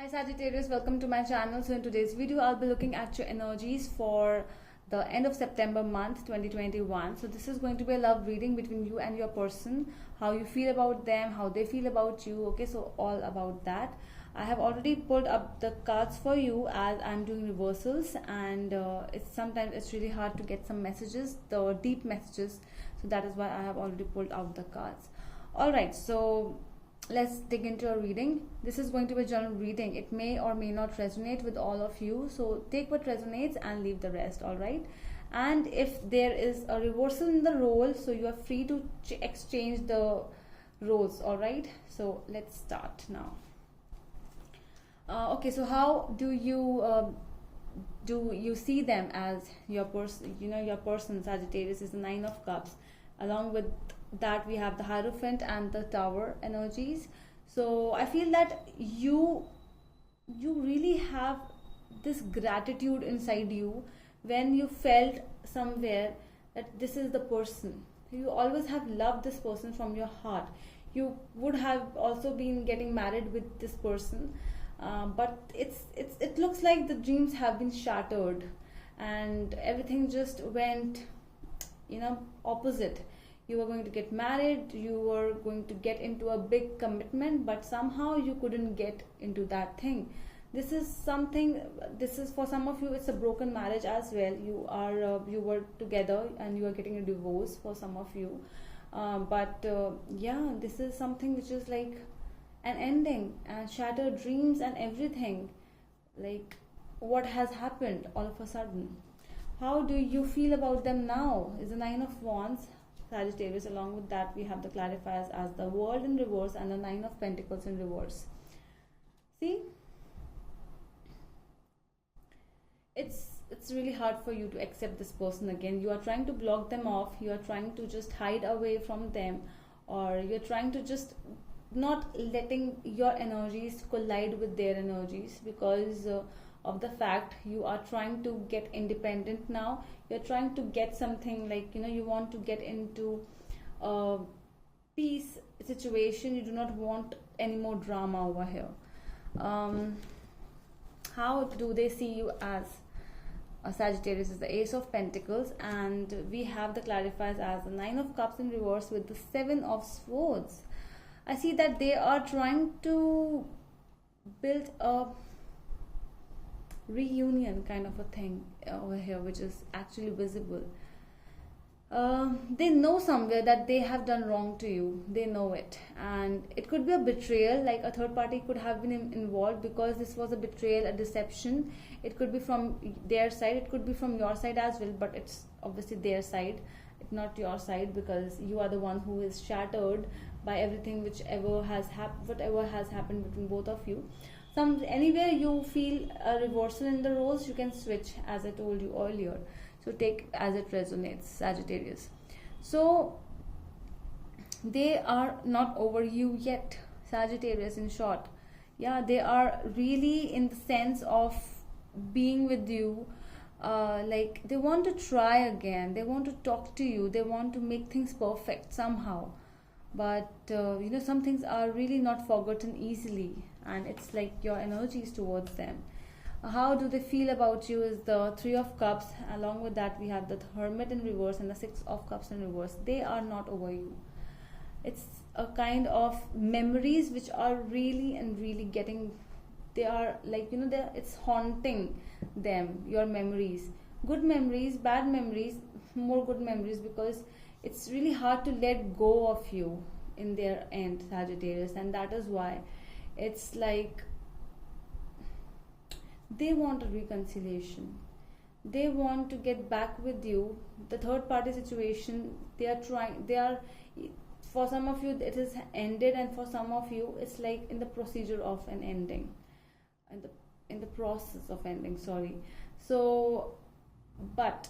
Sagittarius, welcome to my channel. So in today's video I'll be looking at your energies for the end of September month 2021. So this is going to be a love reading between you and your person, how you feel about them, how they feel about you. Okay, so all about that. I have already pulled up the cards for you as I'm doing reversals, and it's really hard to get some messages, the deep messages. So that is why I have already pulled out the cards. All right, so let's dig into a reading. This is going to be a general reading. It may or may not resonate with all of you, so take what resonates and leave the rest. All right, and if there is a reversal in the role, so you are free to exchange the roles. All right, so let's start now. Okay, so how do you see them as your person? Your person, Sagittarius, is the Nine of Cups. Along with that, we have the Hierophant and the Tower energies. So I feel that you really have this gratitude inside you when you felt somewhere that this is the person. You always have loved this person from your heart. You would have also been getting married with this person, but it looks like the dreams have been shattered and everything just went opposite. You were going to get married, you were going to get into a big commitment, but somehow you couldn't get into that thing. This is for some of you, it's a broken marriage as well. You were together and you are getting a divorce for some of you, yeah, this is something which is like an ending and shattered dreams and everything. Like, what has happened all of a sudden? How do you feel about them now? Is the Nine of Wands, Sagittarius. Along with that, we have the clarifiers as the World in reverse and the Nine of Pentacles in reverse. See, it's really hard for you to accept this person again. You are trying to block them off, you are trying to just hide away from them, or you're trying to just not letting your energies collide with their energies because of the fact you are trying to get independent now. You're trying to get something like, you want to get into a peace situation. You do not want any more drama over here. How do they see you as? Sagittarius is the Ace of Pentacles, and we have the clarifiers as the Nine of Cups in reverse with the Seven of Swords. I see that they are trying to build a reunion kind of a thing over here, which is actually visible. They know somewhere that they have done wrong to you. They know it, and it could be a betrayal. Like a third party could have been involved because this was a betrayal, a deception. It could be from their side, it could be from your side as well, but it's obviously their side, it's not your side, because you are the one who is shattered by everything whatever has happened between both of you. Anywhere you feel a reversal in the roles, you can switch, as I told you earlier. So take as it resonates, Sagittarius. So they are not over you yet, Sagittarius, in short. Yeah, they are really in the sense of being with you. Like, they want to try again, they want to talk to you, they want to make things perfect somehow, but some things are really not forgotten easily, and it's like your energies towards them. How do they feel about you is the Three of Cups. Along with that, we have the Hermit in reverse and the Six of Cups in reverse. They are not over you. It's a kind of memories which are really and really getting, they are like, it's haunting them, your memories. Good memories, bad memories, more good memories, because it's really hard to let go of you in their end, Sagittarius, and that is why it's like they want a reconciliation. They want to get back with you. The third party situation, for some of you it is ended, and for some of you it's like in the procedure of an ending, in the process of ending, sorry. So, but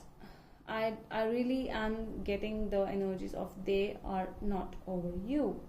I really am getting the energies of they are not over you.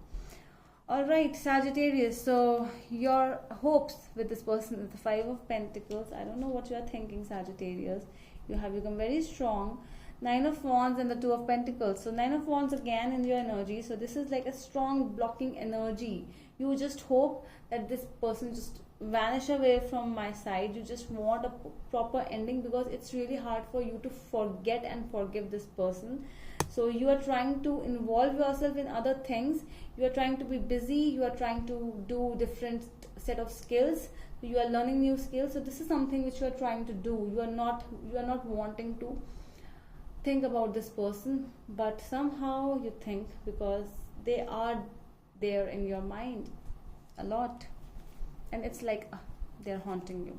Alright, Sagittarius, so your hopes with this person is the Five of Pentacles. I don't know what you are thinking, Sagittarius. You have become very strong. Nine of Wands and the Two of Pentacles. So Nine of Wands again in your energy. So this is like a strong blocking energy. You just hope that this person just vanish away from my side. You just want a proper ending because it's really hard for you to forget and forgive this person. So you are trying to involve yourself in other things, you are trying to be busy, you are trying to do different set of skills, you are learning new skills. So this is something which you are trying to do. You are not wanting to think about this person, but somehow you think, because they are there in your mind a lot, and it's like they're haunting you.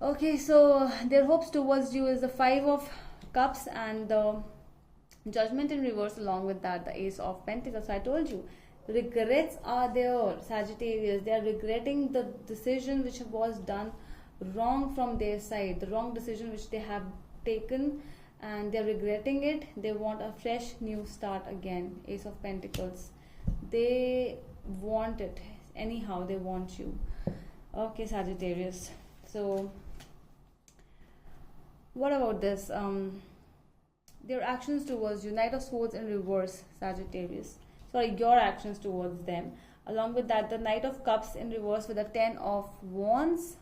Okay, so their hopes towards you is the 5 of Cups and the Judgment in reverse. Along with that, the Ace of Pentacles. So I told you, regrets are there, Sagittarius. They are regretting the decision which was done wrong from their side, the wrong decision which they have taken, and they're regretting it. They want a fresh new start again. Ace of Pentacles. They want it anyhow, they want you. Okay, Sagittarius. So what about this? Their actions towards you. Knight of Swords in reverse, Sagittarius. Sorry, your actions towards them. Along with that, the Knight of Cups in reverse with the 10 of Wands.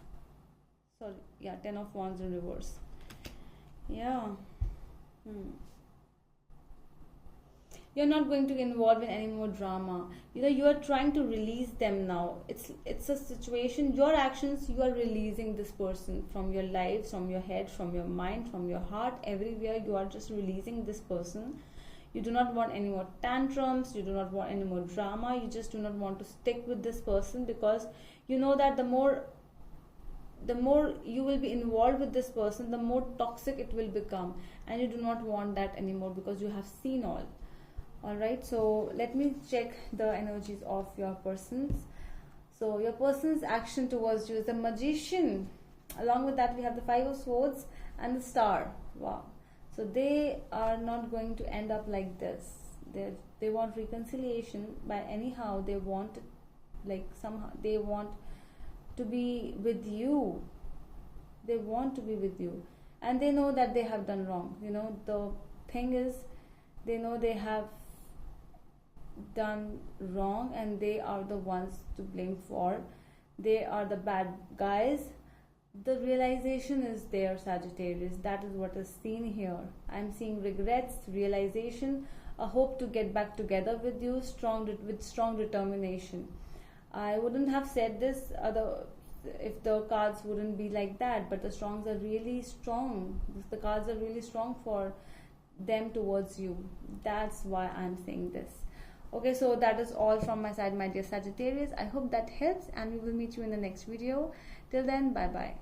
Sorry, yeah, 10 of Wands in reverse. Yeah. You're not going to get involved in any more drama. You are trying to release them now. It's a situation, your actions, you are releasing this person from your life, from your head, from your mind, from your heart, everywhere. You are just releasing this person. You do not want any more tantrums, you do not want any more drama, you just do not want to stick with this person, because you know that the more you will be involved with this person, the more toxic it will become, and you do not want that anymore, because you have seen all. Alright, so let me check the energies of your persons. So your person's action towards you is the Magician. Along with that, we have the 5 of Swords and the Star. Wow. So they are not going to end up like this. They want reconciliation, but anyhow they want, like, somehow they want to be with you. They want to be with you, and they know that they have done wrong. The thing is, they know they have done wrong, and they are the ones to blame for. They are the bad guys. The realization is there, Sagittarius. That is what is seen here. I'm seeing regrets, realization, a hope to get back together with you, with strong determination. I wouldn't have said this if the cards wouldn't be like that, but the strongs are really strong. The cards are really strong for them towards you. That's why I'm saying this. Okay, so that is all from my side, my dear Sagittarius. I hope that helps, and we will meet you in the next video. Till then, bye bye.